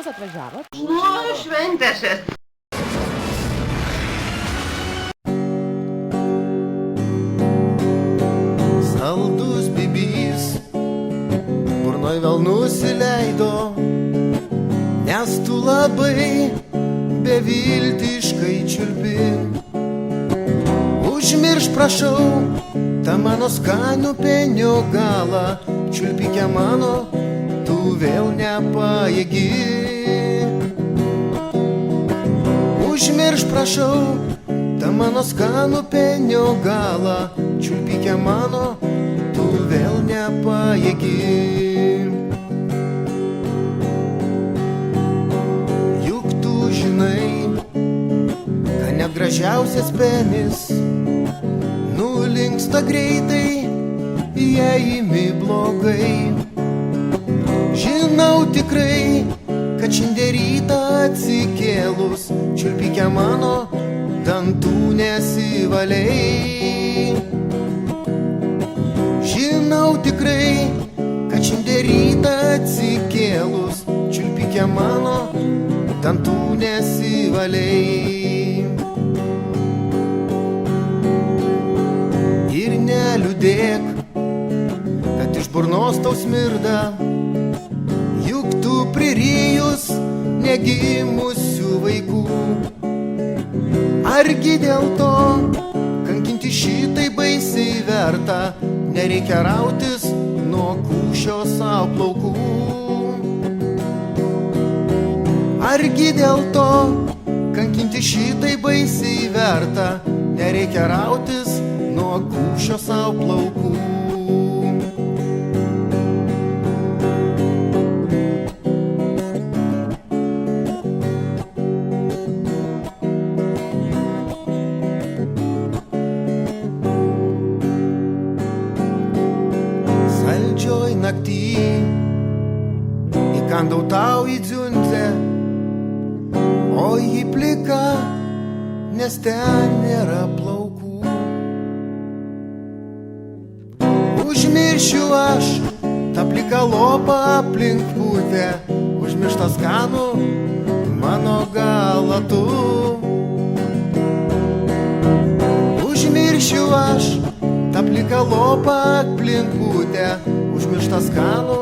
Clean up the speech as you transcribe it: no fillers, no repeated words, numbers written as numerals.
mus atvažiavot? Nu, šventėse. Saldus bibys burnoj vėl nusileido, nes tu labai beviltiškai čiulpi. Užmiršk, prašau, tą mano skanių penio galą, čiulpikė mano, tu vėl nepajėgi. Užmiršk, prašau, tą mano skanų penio galą, čiulpikė mano, tu vėl nepajėgi. Juk tu žinai, kad net gražiausias penis nulinksta greitai, jei imi blogai. Žinau tikrai, kad šiandien rytą atsikėlus, čiulpikė mano, dantų nesivaliai. Žinau tikrai, kad šiandien rytą atsikėlus, čiulpikė mano, dantų nesivaliai. Ir neliūdėk, kad iš burnos tau smirda, juk tu pririjus negimusių vaikų. Argi dėl to kankinti šitai baisiai verta, nereikia rautis nuo kūšio savo plaukų. Argi dėl to kankinti šitai baisiai verta, nereikia rautis nuo kūšio savo plaukų. Saldžioj naktį įkandau tau į dziundzę, o ji plika, nes ten nėra plaukų. Užmiršiu aš tą pliką lopą aplink putę, užmirštą skanų mano galą tu. Užmiršiu aš tą pliką lopą aplink putę, užmirštą skanų